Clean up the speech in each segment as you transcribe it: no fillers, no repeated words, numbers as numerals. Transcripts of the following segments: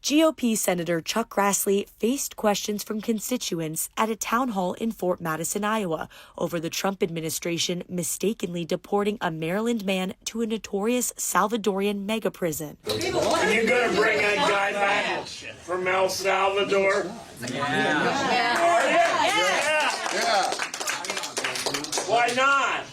GOP Senator Chuck Grassley faced questions from constituents at a town hall in Fort Madison, Iowa, over the Trump administration mistakenly deporting a Maryland man to a notorious Salvadorian mega prison. Are you going to bring that guy back from El Salvador? Yeah. Why not?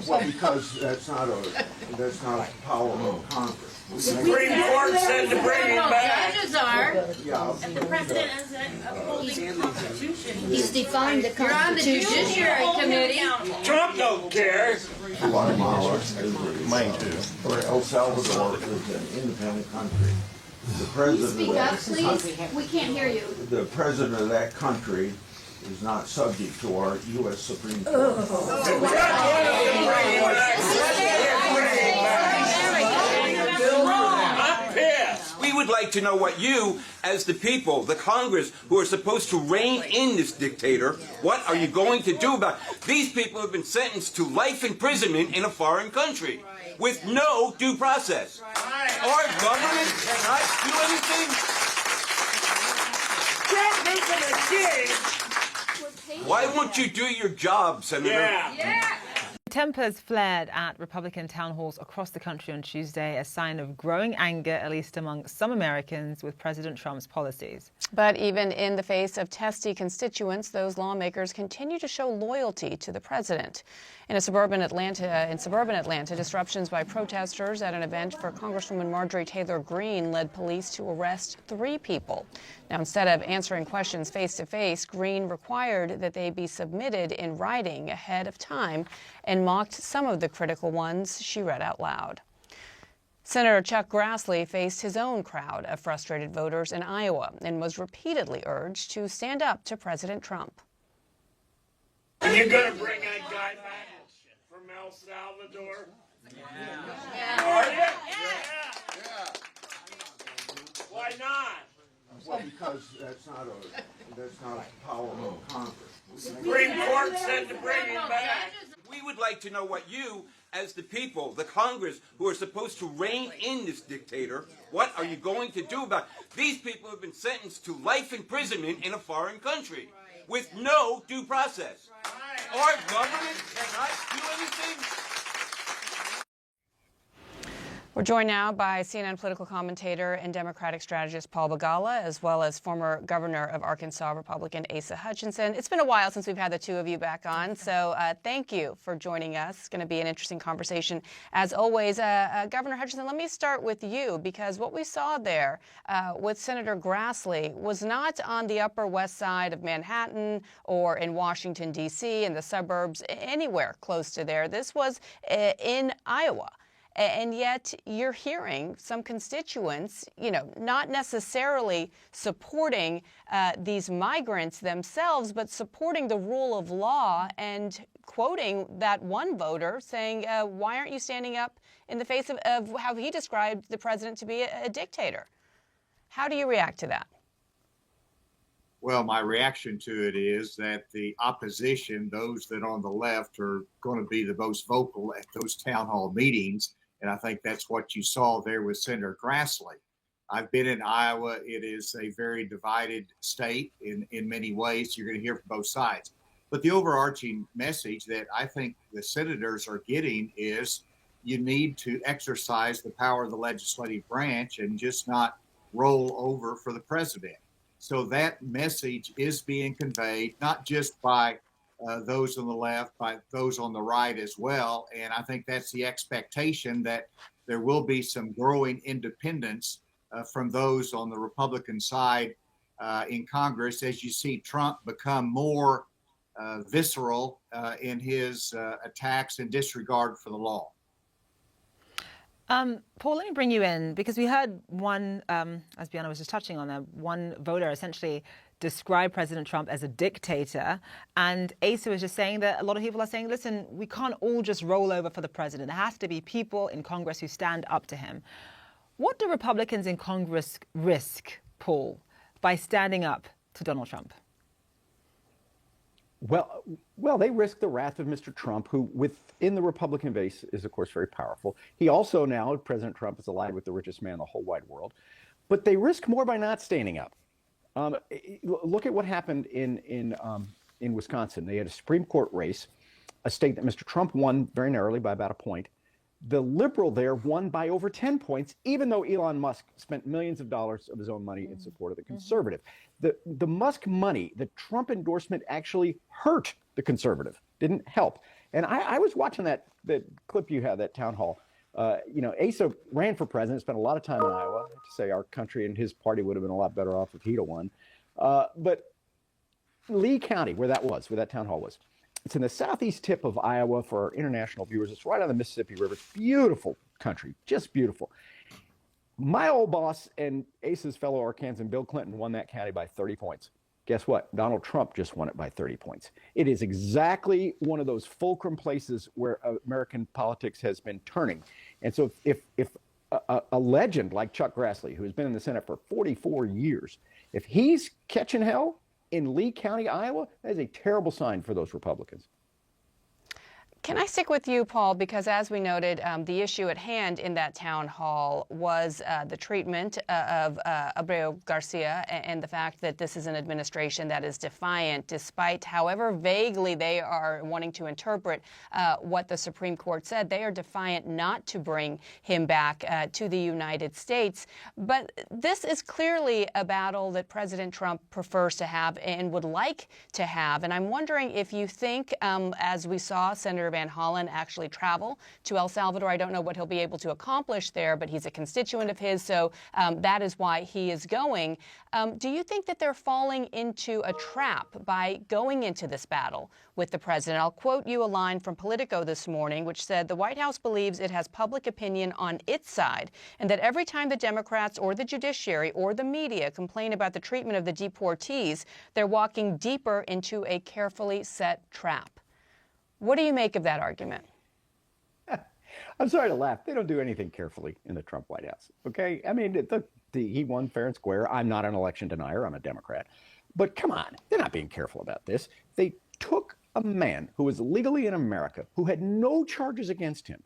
Well, because that's not a power of Congress. The Supreme Court said to bring him back. Judges are, Yeah. and the president isn't upholding the Constitution. He's defined the You're on the Constitution. Judiciary Committee. Trump don't care. Guatemala or El Salvador is an independent country. The president Speak up, please. We can't hear you. The president of that country is not subject to our U.S. Supreme Court. I'm pissed. We would like to know what you, as the people, the Congress, who are supposed to rein in this dictator, what are you going to do about it? These people have been sentenced to life imprisonment in a foreign country with no due process. Our government cannot do anything. Trump isn't a king. Why won't you do your job, Senator? Yeah. Tempers flared at Republican town halls across the country on Tuesday, a sign of growing anger, at least among some Americans, with President Trump's policies. But even in the face of testy constituents, those lawmakers continue to show loyalty to the president. In suburban Atlanta, disruptions by protesters at an event for Congresswoman Marjorie Taylor Greene led police to arrest 3 people. Now, instead of answering questions face-to-face, Greene required that they be submitted in writing ahead of time and mocked some of the critical ones she read out loud. Senator Chuck Grassley faced his own crowd of frustrated voters in Iowa and was repeatedly urged to stand up to President Trump. Are you going to bring that guy back from El Salvador? Are you? Why not? Well, because that's not a power of Congress. The Supreme Court said to bring him back. We would like to know what you, as the people, the Congress, who are supposed to rein in this dictator, what are you going to do about it? These people have been sentenced to life imprisonment in a foreign country with no due process. Our government cannot do anything. We're joined now by CNN political commentator and Democratic strategist Paul Begala, as well as former governor of Arkansas, Republican Asa Hutchinson. It's been a while since we've had the two of you back on, so thank you for joining us. It's going to be an interesting conversation. As always, Governor Hutchinson, let me start with you, because what we saw there with Senator Grassley was not on the Upper West Side of Manhattan or in Washington, D.C., in the suburbs, anywhere close to there. This was in Iowa. And yet you're hearing some constituents, not necessarily supporting these migrants themselves, but supporting the rule of law and quoting that one voter saying, why aren't you standing up in the face of how he described the president to be a dictator? How do you react to that? Well, my reaction to it is that the opposition, those that are on the left, are going to be the most vocal at those town hall meetings. And I think that's what you saw there with Senator Grassley. I've been in Iowa. It is a very divided state in many ways. You're going to hear from both sides. But the overarching message that I think the senators are getting is you need to exercise the power of the legislative branch and just not roll over for the president. So that message is being conveyed, not just by those on the left, by those on the right as well. And I think that's the expectation, that there will be some growing independence from those on the Republican side in Congress as you see Trump become more visceral in his attacks and disregard for the law. Paul, let me bring you in, because we heard one, as Bianna was just touching on, one voter essentially describe President Trump as a dictator. And Asa was just saying that a lot of people are saying, listen, we can't all just roll over for the president. There has to be people in Congress who stand up to him. What do Republicans in Congress risk, Paul, by standing up to Donald Trump? Well, they risk the wrath of Mr. Trump, who within the Republican base is, of course, very powerful. He also now, President Trump is allied with the richest man in the whole wide world. but they risk more by not standing up. Look at what happened in Wisconsin. They had a Supreme Court race, a state that Mr. Trump won very narrowly by about a point. The liberal there won by over 10 points, even though Elon Musk spent millions of dollars of his own money in support of the conservative. The Musk money, the Trump endorsement actually hurt the conservative, didn't help. And I was watching that clip you had, that town hall. Asa ran for president, spent a lot of time in Iowa. I have to say our country and his party would have been a lot better off if he'd have won. But Lee County, where that town hall was, it's in the southeast tip of Iowa for our international viewers. It's right on the Mississippi River. It's beautiful country, just beautiful. My old boss and Asa's fellow Arkansan, Bill Clinton, won that county by 30 points. Guess what? Donald Trump just won it by 30 points. It is exactly one of those fulcrum places where American politics has been turning. And so if a legend like Chuck Grassley, who has been in the Senate for 44 years, if he's catching hell in Lee County, Iowa, that is a terrible sign for those Republicans. Can I stick with you, Paul? Because as we noted, the issue at hand in that town hall was the treatment of Abreu Garcia and the fact that this is an administration that is defiant, despite however vaguely they are wanting to interpret what the Supreme Court said. They are defiant not to bring him back to the United States. But this is clearly a battle that President Trump prefers to have and would like to have. And I'm wondering if you think, as we saw Senator Van Hollen actually travel to El Salvador. I don't know what he'll be able to accomplish there, but he's a constituent of his, so that is why he is going. Do you think that they're falling into a trap by going into this battle with the president? I'll quote you a line from Politico this morning, which said, "The White House believes it has public opinion on its side, and that every time the Democrats or the judiciary or the media complain about the treatment of the deportees, they're walking deeper into a carefully set trap." What do you make of that argument? I'm sorry to laugh. They don't do anything carefully in the Trump White House. Okay. I mean, he won fair and square. I'm not an election denier. I'm a Democrat. But come on, they're not being careful about this. They took a man who was legally in America, who had no charges against him,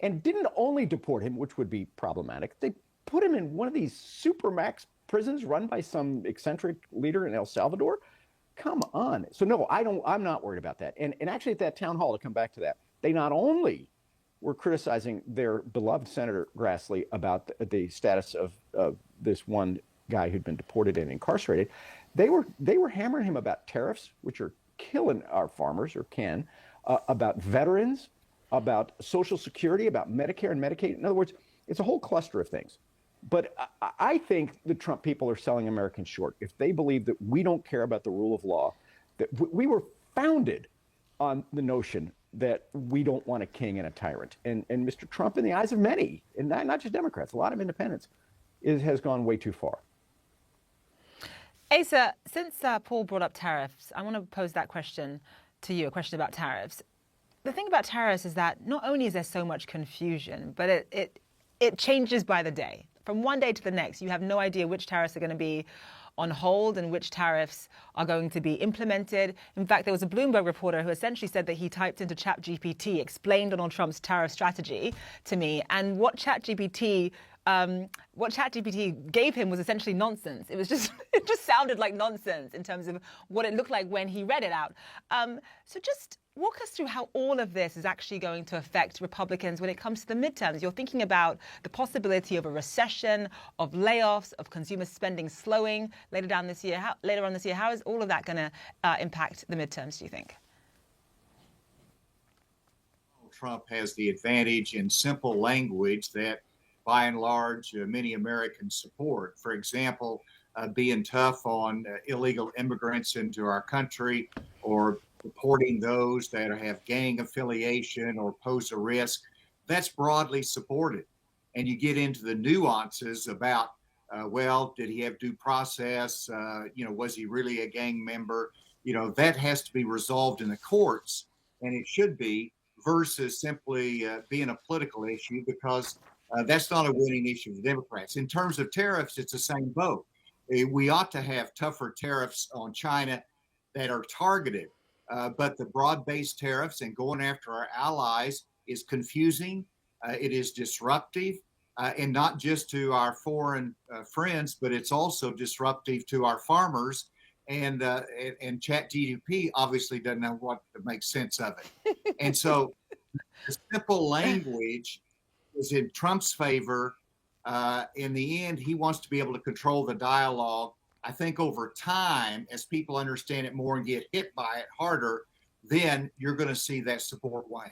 and didn't only deport him, which would be problematic. They put him in one of these supermax prisons run by some eccentric leader in El Salvador. Come on. So no, I'm not worried about that. And actually at that town hall, to come back to that, they not only were criticizing their beloved Senator Grassley about the status of this one guy who'd been deported and incarcerated, they were hammering him about tariffs, which are killing our farmers, or can, about veterans, about Social Security, about Medicare and Medicaid. In other words, it's a whole cluster of things. But I think the Trump people are selling Americans short if they believe that we don't care about the rule of law, that we were founded on the notion that we don't want a king and a tyrant. And Mr. Trump, in the eyes of many, and not just Democrats, a lot of independents, has gone way too far. Asa, since Paul brought up tariffs, I want to pose that question to you, a question about tariffs. The thing about tariffs is that not only is there so much confusion, but it changes by the day. From one day to the next, you have no idea which tariffs are going to be on hold and which tariffs are going to be implemented. In fact, there was a Bloomberg reporter who essentially said that he typed into ChatGPT, explained Donald Trump's tariff strategy to me, and what ChatGPT gave him was essentially nonsense. It just sounded like nonsense in terms of what it looked like when he read it out. So just walk us through how all of this is actually going to affect Republicans when it comes to the midterms. You're thinking about the possibility of a recession, of layoffs, of consumer spending slowing later on this year. How is all of that going to impact the midterms, do you think? Trump has the advantage in simple language that, by and large, many Americans support. For example, being tough on illegal immigrants into our country, or reporting those that have gang affiliation or pose a risk. That's broadly supported. And you get into the nuances about, did he have due process? Was he really a gang member? That has to be resolved in the courts, and it should be, versus simply being a political issue, because that's not a winning issue for Democrats. In terms of tariffs, it's the same boat. We ought to have tougher tariffs on China that are targeted. But the broad-based tariffs and going after our allies is confusing. It is disruptive. and not just to our foreign friends, but it's also disruptive to our farmers. And ChatGPT obviously doesn't know what to make sense of it. And so the simple language is in Trump's favor. In the end, he wants to be able to control the dialogue. I think over time, as people understand it more and get hit by it harder, then you're going to see that support wane.